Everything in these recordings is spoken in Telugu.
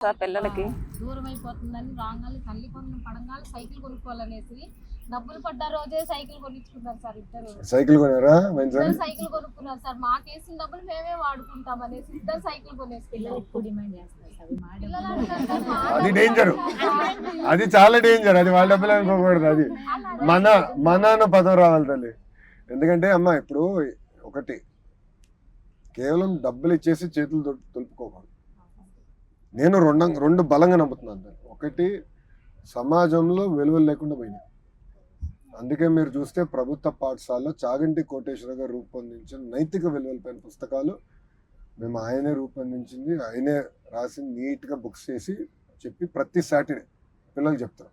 పిల్లలకి దూరం అయిపోతుందని రాగాలి తల్లి కొన్ని పడంగాలి సైకిల్ కొనుక్కోవాలనేసి డబ్బులు పడ్డ రోజే సైకిల్ కొనిచ్చుకున్నారు సార్. ఇద్దరు సైకిల్ కొనారా? సైకిల్ కొనుక్కున్నారు సార్. మాకేసిన డబ్బులు మేమే వాడుకుంటాం అనేసి ఇద్దరు సైకిల్ కొనేసుకున్నారు. అది డేంజర్, అది చాలా డేంజర్. అది వాళ్ళ డబ్బులు అనుకోకూడదు. అది మన పదం రావాలి తల్లి. ఎందుకంటే అమ్మ ఇప్పుడు ఒకటి కేవలం డబ్బులు ఇచ్చేసి చేతులు తులుపుకోకూడదు. నేను రెండు బలంగా నమ్ముతున్నాను. ఒకటి సమాజంలో విలువలు లేకుండా పోయినాయి. అందుకే మీరు చూస్తే ప్రభుత్వ పాఠశాలలో చాగంటి కోటేశ్వర గారు రూపొందించిన నైతిక విలువలపైన పుస్తకాలు మేము ఆయనే రూపొందించింది, ఆయనే రాసి నీట్గా బుక్స్ చేసి చెప్పి ప్రతి సాటర్డే పిల్లలకు చెప్తారు.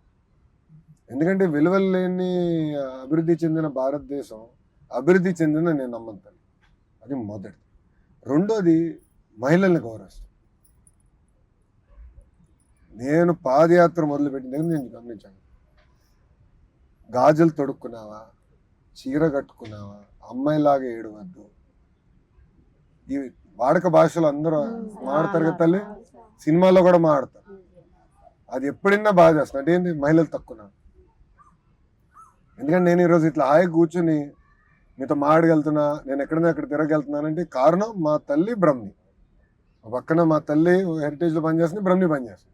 ఎందుకంటే విలువలు లేని అభివృద్ధి చెందిన భారతదేశం అభివృద్ధి చెందిన నేను నమ్ముతాను. అది మొదటిది. రెండోది మహిళల్ని గౌరవిస్తాను. నేను పాదయాత్ర మొదలుపెట్టిన దగ్గర నేను గమనించాను. గాజులు తొడుక్కున్నావా, చీర కట్టుకున్నావా, అమ్మాయిలాగా ఏడవద్దు. ఈ వాడక భాషలో అందరూ మాడతారు కదా తల్లి, సినిమాలో కూడా మాడతారు. అది ఎప్పుడైనా బాగా చేస్తున్నా అంటే ఏంటి, మహిళలు తక్కువ. ఎందుకంటే నేను ఈరోజు ఇట్లా హాయిగా కూర్చొని మీతో మాడగలుగుతున్నా, నేను ఎక్కడైనా అక్కడ తిరగలుగుతున్నానంటే కారణం మా తల్లి బ్రహ్మి. పక్కన మా తల్లి హెరిటేజ్లో పనిచేస్తుంది, బ్రహ్మి పనిచేస్తుంది.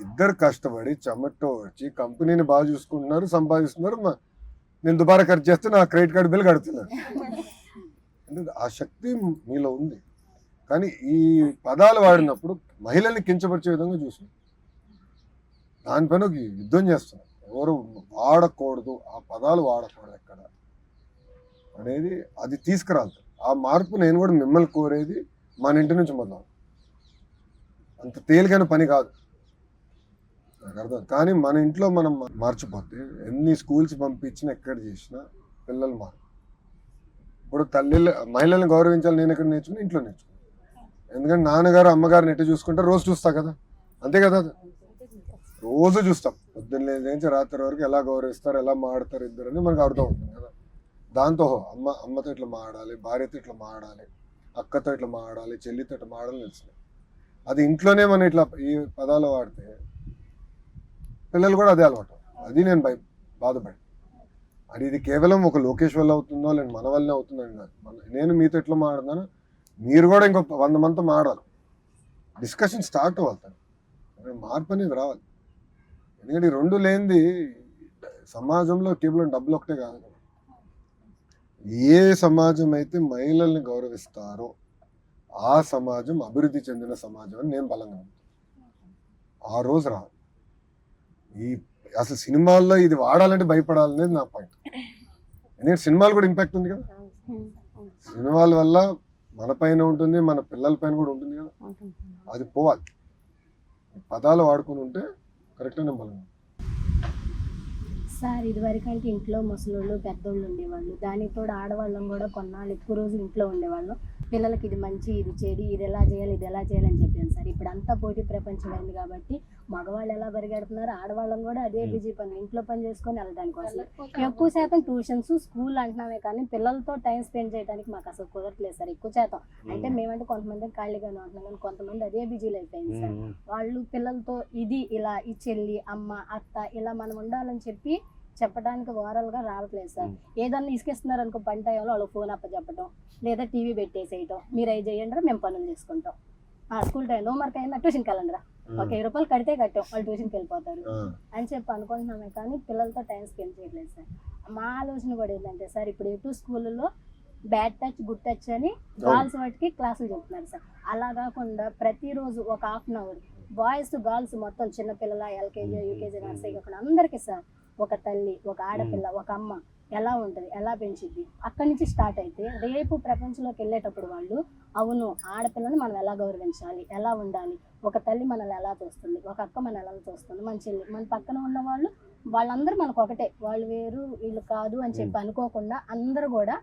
ఇద్దరు కష్టపడి చెమట వచ్చి కంపెనీని బాగా చూసుకుంటున్నారు, సంపాదిస్తున్నారు. నేను దుబారా ఖర్చు చేస్తే నా క్రెడిట్ కార్డు బిల్ కడుతున్నాను. అంటే ఆ శక్తి మీలో ఉంది. కానీ ఈ పదాలు వాడినప్పుడు మహిళల్ని కించపరిచే విధంగా చూస్తున్నాం. దానిపైన ఒక యుద్ధం చేస్తున్నాం. ఎవరు వాడకూడదు, ఆ పదాలు వాడకూడదు ఎక్కడ అనేది అది తీసుకురాలి. ఆ మార్పు నేను కూడా మిమ్మల్ని కోరేది మన ఇంటి నుంచి మొదలు. అంత తేలికైన పని కాదు నాకు అర్థం. కానీ మన ఇంట్లో మనం మార్చిపోతే ఎన్ని స్కూల్స్ పంపించినా ఎక్కడ చేసినా పిల్లలు మారు. ఇప్పుడు మహిళల్ని గౌరవించాలి నేను ఎక్కడ నేర్చుకుని ఇంట్లో నేర్చుకున్నాను. ఎందుకంటే నాన్నగారు అమ్మగారిని ఎట్టు చూసుకుంటే రోజు చూస్తా కదా, అంతే కదా, రోజు చూస్తాం. పొద్దున్న నుంచి రాత్రి వరకు ఎలా గౌరవిస్తారు, ఎలా మాడతారు ఇద్దరు అని మనకు అర్థం అవుతుంది కదా. దాంతో అమ్మతో ఇట్లా మాడాలి, భార్యతో ఇట్లా మాడాలి, అక్కతో ఇట్లా మాడాలి, చెల్లితో ఇట్లా మాడాలని తెలుస్తుంది. అది ఇంట్లోనే మనం ఇట్లా ఈ పదాలు వాడితే పిల్లలు కూడా అదే అలవాటు. అది నేను బాధపడి అది ఇది కేవలం ఒక లోకేష్ వల్ల అవుతుందో లేదు మన వల్లనే అవుతుందని కాదు. నేను మీతో ఎట్లా మాడుతున్నాను, మీరు కూడా ఇంకో 100 మందితో మాడాలి. డిస్కషన్ స్టార్ట్ అవ్వాలి, మార్పు అనేది రావాలి. ఎందుకంటే ఈ రెండు లేనిది సమాజంలో కేవలం డబ్బులు ఒకటే కాదు కదా. ఏ సమాజం అయితే మహిళల్ని గౌరవిస్తారో ఆ సమాజం అభివృద్ధి చెందిన సమాజం అని నేను బలంగా నమ్ముతాను. ఆ రోజు రావాలి. ఈ అసలు సినిమాల్లో ఇది వాడాలంటే భయపడాలనేది నా పాయింట్. ఎందుకంటే సినిమాలు కూడా ఇంపాక్ట్ ఉంది కదా. సినిమాల వల్ల మన పైన ఉంటుంది, మన పిల్లల పైన కూడా ఉంటుంది కదా. అది పోవాలి. పదాలు వాడుకుని ఉంటే కరెక్ట్గా బలంగా. సార్ ఇదివరకంటే ఇంట్లో ముసలోళ్ళు పెద్దోళ్ళు ఉండేవాళ్ళు, దానికి తోడు ఆడవాళ్ళం కూడా కొన్నాళ్ళు ఎక్కువ రోజులు ఇంట్లో ఉండేవాళ్ళం. పిల్లలకి ఇది మంచి, ఇది చెడు, ఇది ఎలా చేయాలి, ఇది ఎలా చేయాలని చెప్పాను సార్. ఇప్పుడు అంతా పోటీ ప్రపంచం అయింది కాబట్టి మగవాళ్ళు ఎలా పరిగెడుతున్నారు, ఆడవాళ్ళం కూడా అదే బిజీ పని, ఇంట్లో పని చేసుకొని వెళ్ళడానికి వస్తారు. ఎక్కువ శాతం ట్యూషన్స్, స్కూల్ అంటున్నామే కానీ పిల్లలతో టైం స్పెండ్ చేయడానికి మాకు అసలు కుదరట్లేదు సార్. ఎక్కువ శాతం అంటే మేమంటే కొంతమంది ఖాళీగానే ఉంటున్నాం కానీ కొంతమంది అదే బిజీ లైఫ్ అయింది సార్. వాళ్ళు పిల్లలతో ఇది ఇలా, ఈ చెల్లి, అమ్మ, అత్త ఇలా మనం ఉండాలని చెప్పి చెప్పడానికి ఓవరాల్గా రావట్లేదు సార్. ఏదన్నా ఇసుకేస్తున్నారు అనుకో పని టైంలో వాళ్ళు ఫోన్ అప్పచెప్పటం, లేదా టీవీ పెట్టేసేయటం, మీరు అవి చేయండి మేము పనులు చేసుకుంటాం. స్కూల్ టైం హోంవర్క్ అయిందా ట్యూషన్కి వెళ్ళండిరా, ఒక 20 రూపాయలు కడితే కట్టాం, వాళ్ళు ట్యూషన్కి వెళ్ళిపోతారు అని చెప్పి అనుకుంటున్నామే కానీ పిల్లలతో టైం స్పెండ్ చేయట్లేదు సార్. మా ఆలోచన కూడా ఏంటంటే సార్, ఇప్పుడు ఎటు స్కూళ్ళలో బ్యాడ్ టచ్, గుడ్ టచ్ అని గర్ల్స్ వాటికి క్లాసులు చెప్తున్నారు సార్. అలా కాకుండా ప్రతిరోజు ఒక 1/2 అవర్ బాయ్స్ గర్ల్స్ మొత్తం చిన్నపిల్లల ఎల్కేజీ, యూకేజీ, నర్సరీ కాకుండా అందరికీ సార్ ఒక తల్లి, ఒక ఆడపిల్ల, ఒక అమ్మ ఎలా ఉంటుంది, ఎలా పెంచిద్ది అక్కడి నుంచి స్టార్ట్ అయితే రేపు ప్రపంచంలోకి వెళ్ళేటప్పుడు వాళ్ళు అవును ఆడపిల్లని మనం ఎలా గౌరవించాలి, ఎలా ఉండాలి, ఒక తల్లి మనల్ని ఎలా చూస్తుంది, ఒక అక్క మనల్ని ఎలా చూస్తుంది, మన చెల్లి, మన పక్కన ఉన్న వాళ్ళు వాళ్ళందరూ మనకు ఒకటే, వాళ్ళు వేరు వీళ్ళు కాదు అని చెప్పి అనుకోకుండా అందరూ కూడా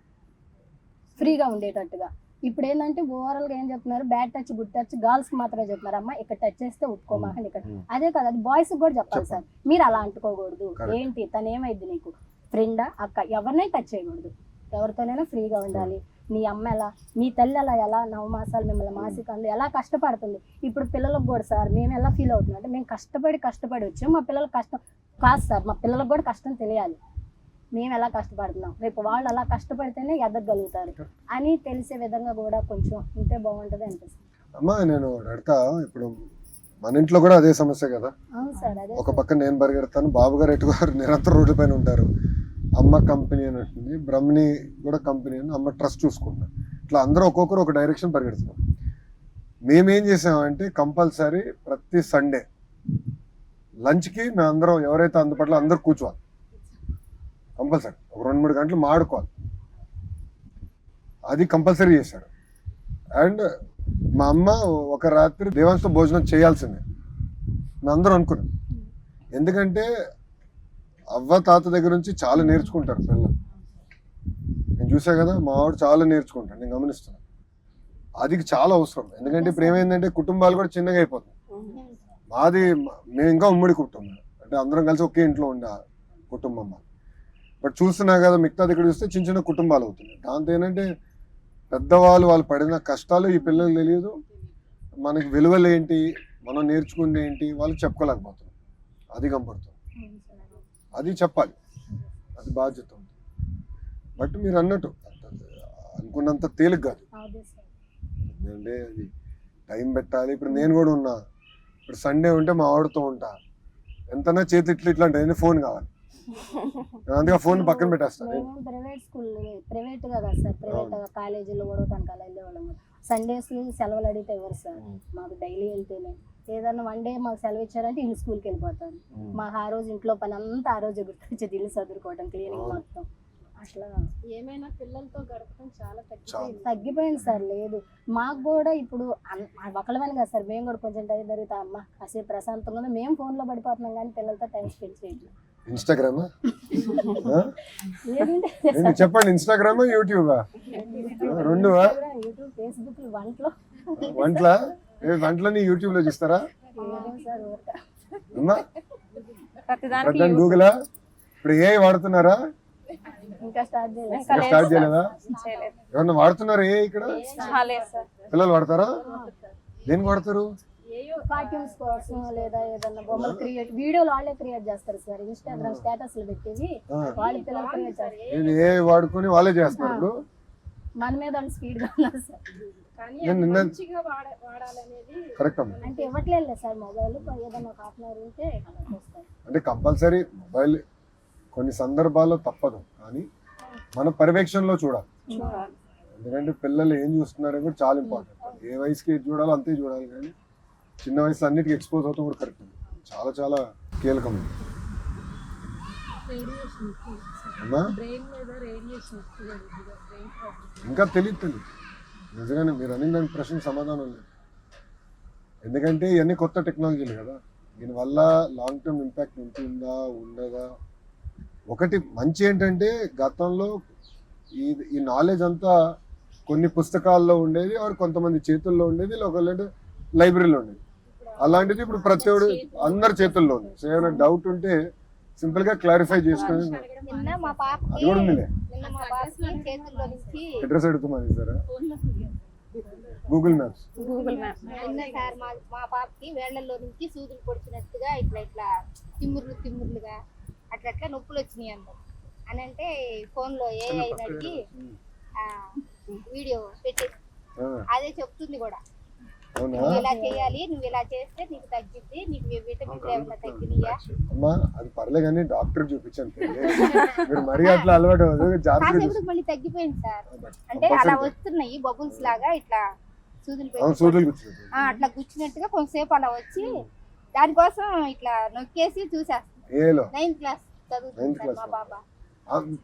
ఫ్రీగా ఉండేటట్టుగా. ఇప్పుడు ఏంటంటే ఓవరాల్ గా ఏం చెప్తున్నారు, bad touch, good touch girls మాత్రమే చెప్తున్నారు. అమ్మ ఇక్కడ టచ్ చేస్తే ఉట్టుకోమాకండి, ఇక్కడ అదే కదా, అది బాయ్స్ కూడా చెప్పాలి సార్. మీరు అలా అంటుకోకూడదు, ఏంటి తను ఏమైంది నీకు ఫ్రెండా, అక్క, ఎవరినైనా టచ్ చేయకూడదు, ఎవరితోనైనా ఫ్రీగా ఉండాలి. మీ అమ్మ ఎలా, మీ తల్లి ఎలా 9 మాసాలు మిమ్మల్ని మాసికంలో ఎలా కష్టపడుతుంది. ఇప్పుడు పిల్లలకు కూడా సార్ మేము ఎలా ఫీల్ అవుతున్నాం అంటే మేము కష్టపడి వచ్చాం, మా పిల్లలకు కష్టం కాదు సార్, మా పిల్లలకు కూడా కష్టం తెలియాలి, మేము ఎలా కష్టపడుతున్నాం, రేపు వాళ్ళు అలా కష్టపడితేనే ఎదగలుగుతారు అని తెలిసే విధంగా కూడా కొంచెం ఉంటే బాగుంటుంది అనిపిస్తుంది. అమ్మా నేను అడతా, ఇప్పుడు మన ఇంట్లో కూడా అదే సమస్య కదా. అవును సార్, అదే ఒక పక్క నేను పరిగెడతాను, బాబు గారు ఎటుగారు నిరంతరం రోడ్ల పైన ఉంటారు, అమ్మ కంపెనీ అని ఉంటుంది, బ్రహ్మని కూడా కంపెనీ అని, అమ్మ ట్రస్ట్ చూసుకుంటారు. ఇట్లా అందరూ ఒక్కొక్కరు ఒక డైరెక్షన్ పరిగెడుతున్నాం. మేమేం చేసామంటే కంపల్సరీ ప్రతి సండే లంచ్కి మేము అందరం ఎవరైతే అందుబాటులో అందరూ కూర్చోవాలి, కంపల్సరీ ఒక 2-3 గంటలు మాడుకోవాలి, అది కంపల్సరీ చేశాడు. అండ్ మా అమ్మ ఒక రాత్రి దేవాంశతో భోజనం చేయాల్సిందే మేము అందరం అనుకున్నాం. ఎందుకంటే అవ్వ తాత దగ్గర నుంచి చాలా నేర్చుకుంటారు పిల్లలు. నేను చూసా కదా, మా ఆవిడ చాలా నేర్చుకుంటాను, నేను గమనిస్తున్నాను. అది చాలా అవసరం. ఎందుకంటే ఇప్పుడు ఏమైందంటే కుటుంబాలు కూడా చిన్నగా అయిపోతుంది. మేము ఇంకా ఉమ్మడి కుటుంబం, అంటే అందరం కలిసి ఒకే ఇంట్లో ఉండే కుటుంబం. బట్ చూస్తున్నా కదా మిగతా దగ్గర చూస్తే చిన్న చిన్న కుటుంబాలు అవుతున్నాయి. దాంతో ఏంటంటే పెద్దవాళ్ళు వాళ్ళు పడిన కష్టాలు ఈ పిల్లలు తెలియదు, మనకి విలువలు ఏంటి, మనం నేర్చుకుంది ఏంటి వాళ్ళకి చెప్పుకోలేకపోతున్నాం. అది కనపడుతుంది, అది చెప్పాలి, అది బాధ్యత ఉంది. బట్ మీరు అన్నట్టు అనుకున్నంత తేలిక కాదు, ఎందుకంటే అది టైం పెట్టాలి. ఇప్పుడు నేను కూడా ఉన్నా, ఇప్పుడు సండే ఉంటే మా ఆవిడతో ఉంటా, ఎంతనా చేతి ఇట్లా అంటే ఫోన్ కావాలి, అందుకే ఫోన్ పక్కన పెట్టేస్తాను. మేము ప్రైవేట్ స్కూల్, ప్రైవేట్ కదా సార్, ప్రైవేట్ కాలేజీలో కూడా తనకు అలా వెళ్ళేవాళ్ళం. సండేస్ సెలవులు అడిగితే ఎవరు సార్, మాకు డైలీ వెళ్తేనే ఏదన్నా 1 డే మాకు సెలవు ఇచ్చారంటే ఇల్లు స్కూల్కి వెళ్ళిపోతారు. మాకు ఆ రోజు ఇంట్లో పని అంతా ఆ రోజు గుర్తొచ్చేది, ఇల్లు చదువుకోవడం, క్లీనింగ్ మొత్తం. అట్లా ఏమైనా పిల్లలతో గడపడం చాలా తగ్గిపోయింది సార్. లేదు మాకు కూడా ఇప్పుడు ఒకళ్ళమని కదా సార్, మేము కూడా కొంచెం టైం జరుగుతా అమ్మ కాసేపు ప్రశాంతంగా మేము ఫోన్లో పడిపోతున్నాం కానీ పిల్లలతో టైం స్పెండ్ చేయట్లేదు. ఇన్స్టాగ్రామా చెప్పండి, ఇన్స్టాగ్రామా యూట్యూబా? రెండువా? యూట్యూబ్, ఫేస్బుక్, వంటలని యూట్యూబ్ లో చూస్తారా? గూగులా? ఇప్పుడు ఏ వాడుతున్నారా? ఇంకా స్టార్ట్ చేయలేదా? ఎవరన్నా వాడుతున్నారా ఏ ఇక్కడ? పిల్లలు వాడతారా? దేనికి వాడతారు? కార్టూన్స్ కోసం లేదా ఏదన్నా బొమ్మలు క్రియేట్, వీడియోలు వాళ్ళే క్రియేట్ చేస్తారు సార్. ఇన్స్టాగ్రామ్ స్టేటస్ లో పెట్టేది వాళ్ళ పిల్లలు క్రియేట్ చేస్తారు. ఏ వాడుకొని వాళ్ళే చేస్తారు. మన మీద స్పీడ్ గా ఉన్నారు సార్. కరెక్ట్ అంటే ఇవ్వట్లేదు సార్ మొబైల్, ఏదన్నా ఒక హాఫ్ అన్ అవర్ ఉంటే అంటే కంపల్సరీ మొబైల్ కొన్ని సందర్భాల్లో తప్పదు, కానీ మన పర్యవేక్షణలో చూడాలి. ఎందుకంటే పిల్లలు ఏం చూస్తున్నారో కూడా చాలా ఇంపార్టెంట్. ఏ వయసుకి ఏది చూడాలో అంతే చూడాలి, కానీ చిన్న వయసు అన్నిటికీ ఎక్స్పోజ్ అవుతాం కూడా కరెక్ట్, చాలా చాలా కీలకమైంది. ఇంకా తెలియదు నిజంగానే మీరు అన్ని దానికి ప్రశ్న సమాధానం లేదు. ఎందుకంటే ఇవన్నీ కొత్త టెక్నాలజీలు కదా, దీనివల్ల లాంగ్ టర్మ్ ఇంపాక్ట్ ఉంటుందా ఉండదా? ఒకటి మంచి ఏంటంటే గతంలో ఈ నాలెడ్జ్ అంతా కొన్ని పుస్తకాల్లో ఉండేది, ఆర్ కొంతమంది చేతుల్లో ఉండేది, ఒకళ్ళంటే లైబ్రరీలో ఉండేది. అలాంటిది ఇప్పుడు ప్రతి ఒక్కరు అందరి చేతుల్లో ఉంది. సో ఏమైనా డౌట్ ఉంటే సింపుల్ గా క్లారిఫై చేసుకుని అది కూడా ఉందిలే. అడ్రస్ అడుగుతున్నాను సార్, గూగుల్ మ్యాప్స్. మా పాపకి వేళ్లలో నుంచి సూదులు పొడిచినట్టుగా ఇట్లా ఇట్లా తిమ్ముర్లుగా అట్లా నొప్పులు వచ్చినాయి అన్నారు అని అంటే ఫోన్ లో ఏ అయినడికి వీడియో పెట్టి అదే చెప్తుంది కూడా, నువ్వు ఇలా చేయాలి, నువ్వు ఇలా చేస్తే నీకు తగ్గిద్ది, నీకు విటమిన్స్ ఏమైనా తగ్గినాయా? అమ్మా అది పర్లే కానీ డాక్టర్ చూపించండి, మీరు మరీ అట్లా అలవాటు మళ్ళీ తగ్గిపోయింది సార్. అంటే అలా వస్తున్నాయి బబుల్స్ లాగా, ఇట్లా సూదులు అట్లా గుచ్చినట్టుగా కొంతసేపు అలా వచ్చి దానికోసం ఇట్లా నొక్కేసి చూసేస్తాను. 9th క్లాస్ చదువుతుంది మా బాబా.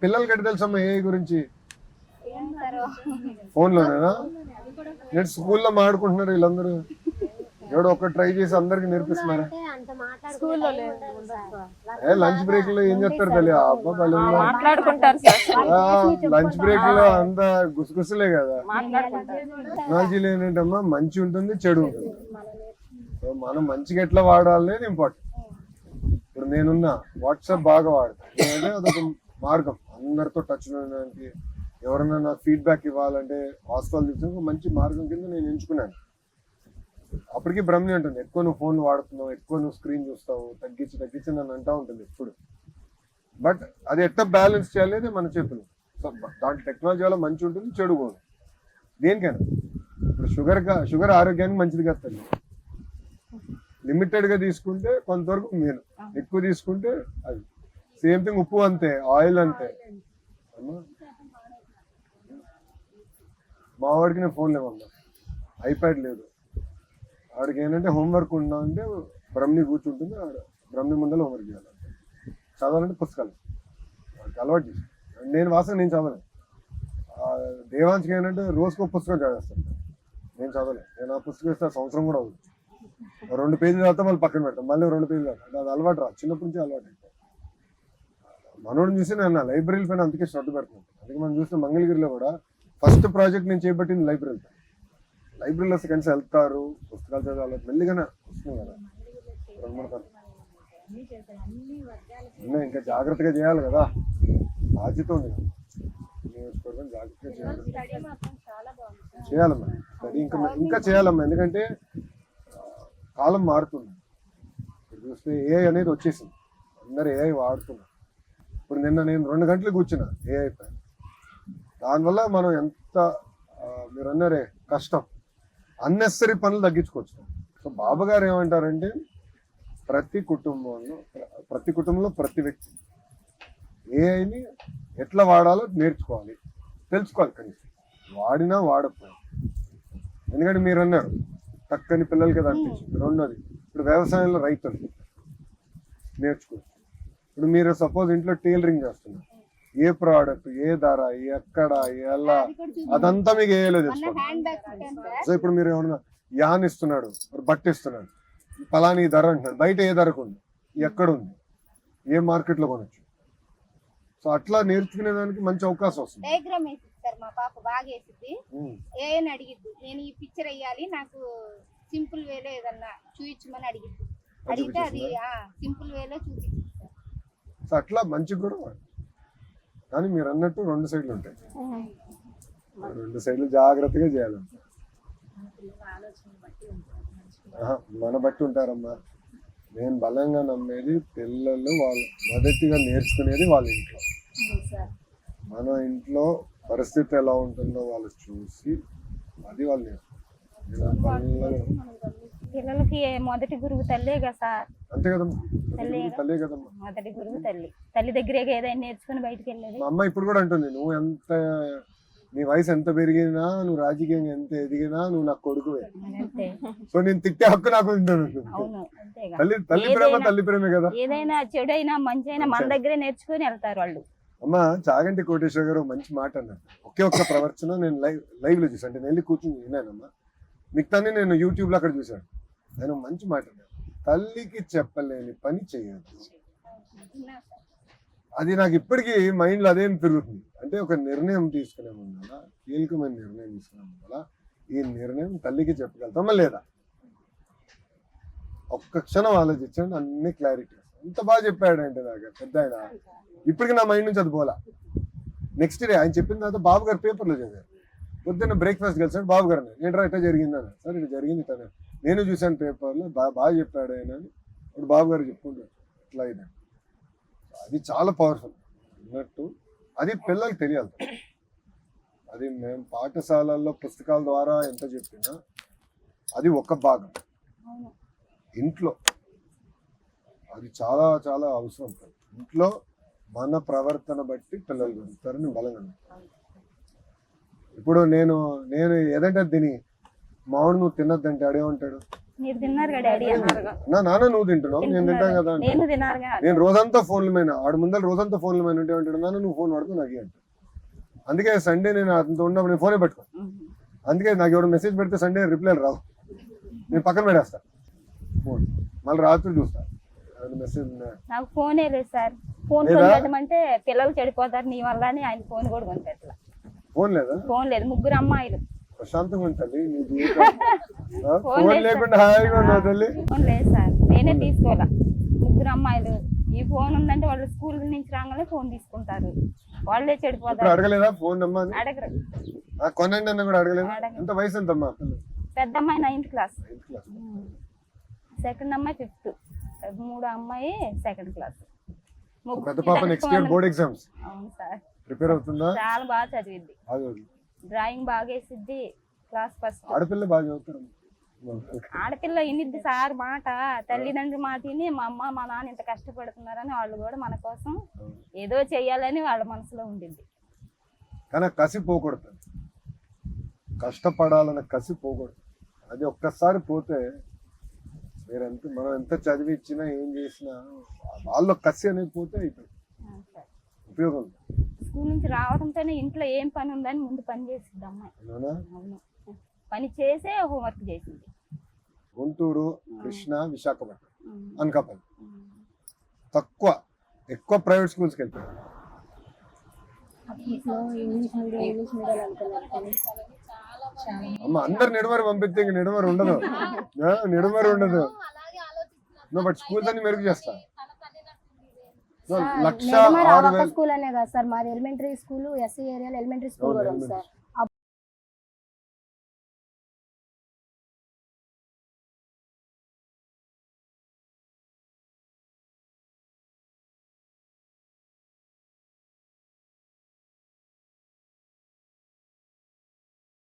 పిల్లలకి ఎట్లా తెలుసమ్మా ఏ గురించి? ఫోన్ లోనేనా? నేను స్కూల్లో మాట్లాడుకుంటున్నారు వీళ్ళందరూ, ఎవడో ఒక్క ట్రై చేసి అందరికి నేర్పిస్తున్నారా? లంచ్ బ్రేక్ లో ఏం చేస్తారు తెలియ? లంచ్ బ్రేక్ లో అంతా గుసగుసలే కదా. టెక్నాలజీలో ఏంటంటమ్మా మంచి ఉంటుంది, చెడు ఉంటుంది. సో మనం మంచిగా ఎట్లా వాడాలనేది ఇంపార్టెంట్. ఇప్పుడు నేనున్నా వాట్సాప్ బాగా వాడతాను, అదొక మార్గం అందరితో టచ్ ఉండడానికి. ఎవరైనా నాకు ఫీడ్బ్యాక్ ఇవ్వాలంటే వాస్తవాలు తెలిసిన ఒక మంచి మార్గం కింద నేను ఎంచుకున్నాను. అప్పటికి బ్రహ్మి ఉంటుంది, ఎక్కువ నువ్వు ఫోన్ వాడుతున్నావు, ఎక్కువ నువ్వు స్క్రీన్ చూస్తావు, తగ్గించి నన్ను అంటూ ఉంటుంది ఎప్పుడు. బట్ అది ఎట్లా బ్యాలెన్స్ చేయాలి మన చేతులు. సో దాంట్లో టెక్నాలజీ వల్ల మంచి ఉంటుంది, చెడు కూడా దేనికైనా. ఇప్పుడు షుగర్ ఆరోగ్యానికి మంచిది కదా తల్లి. లిమిటెడ్గా తీసుకుంటే కొంతవరకు మేలు, ఎక్కువ తీసుకుంటే అది సేమ్ థింగ్. ఉప్పు అంతే, ఆయిల్ అంతే. మా వాడికి నేను ఫోన్ లేవమ్మా, ఐప్యాడ్ లేదు. వాడికి ఏంటంటే హోంవర్క్ ఉన్నా అంటే బ్రహ్మి కూర్చుంటుంది, బ్రహ్మి ముందర హోంవర్క్ చేయాలి. చదవాలంటే పుస్తకాలు వాడికి అలవాటు చేసి. నేను చదవలేదు. దేవాంశకి ఏంటంటే రోజుకో పుస్తకం చదివేస్తాను. నేను చదవలేదు. నేను ఆ పుస్తకం ఇస్తే సంవత్సరం కూడా అవుతుంది. 2 పేజీలు చదివితే మళ్ళీ పక్కన పెడతాం, మళ్ళీ 2 పేజీలు చదువుతాం. అది అలవాటు రా, చిన్నప్పటి నుంచి అలవాటు అయిపోయింది. మనోడిని చూసి నేను నా లైబ్రరీల పైన అందుకే శ్రద్ధ పెడుతున్నాను. అందుకే మనం చూసిన మంగళగిరిలో కూడా ఫస్ట్ ప్రాజెక్ట్ నేను చేపట్టింది లైబ్రరీలో. లైబ్రరీలో కనీసం వెళ్తారు, పుస్తకాలు చదవాలి, మెల్లిగానే వస్తుంది కదా. 2-3 సార్లు ఇంకా జాగ్రత్తగా చేయాలి కదా, బాధ్యత ఉంది కదా. జాగ్రత్తగా చేయాలమ్మా. స్టడీ ఇంకా చేయాలమ్మా, ఎందుకంటే కాలం మారుతుంది. ఇప్పుడు చూస్తే ఏఐ అనేది వచ్చేసింది, అందరు ఏఐ వాడుతున్నారు. ఇప్పుడు నిన్న నేను 2 గంటలు కూర్చున్నా ఏఐ పైన. దానివల్ల మనం ఎంత మీరు అన్నారే కష్టం, అన్నెసరీ పనులు తగ్గించుకోవచ్చు. సో బాబా గారు ఏమంటారంటే ప్రతి కుటుంబంలో ప్రతి వ్యక్తి ఏఐని ఎట్లా వాడాలో నేర్చుకోవాలి, తెలుసుకోవాలి. కనీసం వాడినా వాడకపోయినా. ఎందుకంటే మీరు అన్నారు చక్కని పిల్లలకి అది అనిపించింది. రెండోది ఇప్పుడు వ్యవసాయంలో రైతులు నేర్చుకోవచ్చు. ఇప్పుడు మీరు సపోజ్ ఇంట్లో టైలరింగ్ చేస్తున్నారు, ఏ ప్రోడక్ట్, ఏ ధర, ఎక్కడ, ఎలా, అదంతా మీకు ఏఐలో తెలుసుకోవాలి. సో ఇప్పుడు మీరు ఏమన్నా యాన్ ఇస్తున్నాడు, బట్ట ఇస్తున్నాడు, పలాని ధర అంటున్నాడు, బయట ఏ ధరకు ఉంది, ఎక్కడ ఉంది, ఏ మార్కెట్లో కొనొచ్చు. సో అట్లా నేర్చుకునే దానికి మంచి అవకాశం వస్తుంది. డయాగ్రామ్ వేసిస్తారు మా పాప, బాగా వేసిద్ది. ఏని అడిగిద్ది, నేను ఈ పిక్చర్ వేయాలి, నాకు సింపుల్ వేలో ఏదన్నా చూపించమని అడిగిద్ది. అడిగితే అది సింపుల్ వేలో చూపిస్తుంది. సో అట్లా మంచి కూడా, కానీ మీరు అన్నట్టు 2 సైడ్లు ఉంటాయి. 2 సైడ్లు జాగ్రత్తగా చేయాలి. మన బట్టి ఉంటారమ్మా. నేను బలంగా నమ్మేది పిల్లలు వాళ్ళు మొదటిగా నేర్చుకునేది వాళ్ళ ఇంట్లో. మన ఇంట్లో పరిస్థితి ఎలా ఉంటుందో వాళ్ళు చూసి అది వాళ్ళు నేర్చుకుంటారు. పిల్లలకి మొదటి గురువు తల్లే కదా సార్. అంతే కదమ్మా, తల్లే కదమ్మా. మొదటి గురువు తల్లి దగ్గరే ఏదైనా నేర్చుకుని బయటకు వెళ్ళేది. మా అమ్మ ఇప్పుడు కూడా అంటుంది, నువ్వు ఎంత నీ వయసు ఎంత పెరిగినా, నువ్వు రాజకీయంగా ఎంత ఎదిగినా, నువ్వు నాకు కొడుకువే. సో నేను తిట్టే హక్కు నాకు తల్లి ప్రేమే కదా. ఏదైనా చెడైనా మంచి అయినా మన దగ్గరే నేర్చుకుని వెళ్తారు వాళ్ళు. అమ్మ చాగంటి కోటేశ్వర గారు మంచి మాట అన్నారు. ఒక్క ప్రవర్తన నేను లైవ్ లో చూసాను. నేను వెళ్ళి కూర్చుని విన్నానమ్మా. మిగతాన్ని నేను యూట్యూబ్ లో అక్కడ చూసాను. ఆయన మంచి మాట అన్నారు, తల్లికి చెప్పలేని పని చేయొద్దు. అది నాకు ఇప్పటికీ మైండ్లో అదేం తిరుగుతుంది. అంటే ఒక నిర్ణయం తీసుకునే ముందర, కీలకమైన నిర్ణయం తీసుకునే ముందర ఈ నిర్ణయం తల్లికి చెప్పగలుగుతామా లేదా, ఒక్క క్షణం ఆలోచించండి, అన్ని క్లారిటీ. ఎంత బాగా చెప్పాడంటే నాకు పెద్ద ఆయన. ఇప్పటికి నా మైండ్ నుంచి అది పోలా. నెక్స్ట్ డే ఆయన చెప్పిన తర్వాత బాబు గారు పేపర్లో చదివారు. పొద్దున్న బ్రేక్ఫాస్ట్ కలిసాడు, బాబు గారు ఏంట్రా ఇట్లా జరిగిందని. సరే ఇట్లా జరిగింది ఇట్లా నేను చూశాను పేపర్లో, బాగా చెప్పాడు ఆయన అని ఇప్పుడు బాబు గారు చెప్పుకుంటారు. ఇట్లా అయితే అది చాలా పవర్ఫుల్ అన్నట్టు. అది పిల్లలకు తెలియాలి. అది మేము పాఠశాలల్లో పుస్తకాల ద్వారా ఎంత చెప్పినా అది ఒక భాగం. ఇంట్లో అది చాలా చాలా అవసరం. ఇంట్లో మన ప్రవర్తన బట్టి పిల్లలు పెరుగుతారని బలంగా. ఇప్పుడు నేను ఏదంటే తిని మామిడి నువ్వు తినద్దంటే అడేమంటాడు, నా నాన్న నువ్వు తింటున్నావు నేను తింటాను కదా అంటే. నేను రోజంతా ఫోన్ల మీద ఆడు ముందర రోజంతా ఫోన్ల మీద ఉంటే అంటాడు, నాన్న నువ్వు ఫోన్ వాడుతూ నాకు అంటాడు. అందుకే సండే నేను అతనితో ఉన్నప్పుడు నేను ఫోనే పెట్టుకో. అందుకే నాకు ఎవరు మెసేజ్ పెడితే సండే రిప్లై రావు, నేను పక్కన పెట్టేస్తా ఫోన్. మళ్ళీ రాత్రి చూస్తా మెసేజ్. నాకు ఫోనే లేదు సార్. ఫోన్ కొనిపెట్టమంటే పిల్లలు చెడిపోతారు నీ వల్ల అని ఆయన ఫోన్ కూడా కొనిపెట్టలా. ఫోన్ లేదా? ఫోన్ లేదు. 3 అమ్మాయిలు. ప్రశాంతంగా ఉంటుంది నీ జీవితం. ఫోన్ లేకుండా హాయిగా ఉన్నావు తల్లి. ఫోన్ లేదు సార్, నేనే తీసుకోవాలా. 3 అమ్మాయిలు. ఈ ఫోన్ ఉందంటే వాళ్ళు స్కూల్ నుంచి రాగానే ఫోన్ తీసుకుంటారు. వాళ్ళే ఇప్పుడు చెడిపోతారు. అడగలేదా ఫోన్ నెంబర్ అడగరు. కొనండి అన్న కూడా అడగలేదా? అడగరు. ఎంత వయసు ఎంతమ్మా? పెద్ద అమ్మాయి 9th class, 9th class. Second అమ్మాయి 5th, మూడో అమ్మాయి 2nd క్లాస్. పెద్ద పాప నెక్స్ట్ ఇయర్ బోర్డ్ ఎగ్జామ్స్ అవును సార్, ప్రిపేర్ అవుతుందా? చాలా బాగా చదివిద్ది, బాగా. డ్రాయింగ్ బాగా వేసిద్ది, క్లాస్ ఫస్ట్. ఆడపిల్ల బాగా చదువుతారు. ఆడపిల్ల వినిద్ది సార్ మాట, తల్లిదండ్రుల మాట విని మా అమ్మ మా నాన్న ఇంత కష్టపడుతున్నారని వాళ్ళు కూడా మన కోసం ఏదో చెయ్యాలని వాళ్ళ మనసులో ఉండిద్ది. కానీ ఆ కసి పోకూడదు, కష్టపడాలన్న కసి పోకూడదు. అది ఒక్కసారి పోతే మనం ఎంత చదివి ఇచ్చినా ఏం చేసినా వాళ్ళ కసి అనేది పోతే అయిపోయింది, ఉపయోగం. స్కూల్ నుంచి రావడంతోనే ఇంట్లో ఏం పని ఉందని ముందు పని చేసిద్ది అమ్మాయి. అవును, పని చేసే హోంవర్క్ చేసింది. గుంటూరు, కృష్ణ, విశాఖపట్నం, అనకాపల్లి తక్కువ, ఎక్కువ ప్రైవేట్ స్కూల్స్కి వెళ్తారు. అప్పట్లో ఇంగ్లీష్ మీడియం అనుకున్నారు కానీ అమ్మ అందరు నిడమరు పంపిస్తే ఇంక నిడమరు ఉండదు, నిడమరు ఉండదు. బట్ స్కూల్స్ అన్ని మెరుగు చేస్తా. 1,06,000 స్కూల్ అనే కాదు సార్, మాది ఎలిమెంటరీ స్కూల్, ఎస్సీ ఏరియాలో ఎలిమెంటరీ స్కూల్ కూడా ఉంది సార్.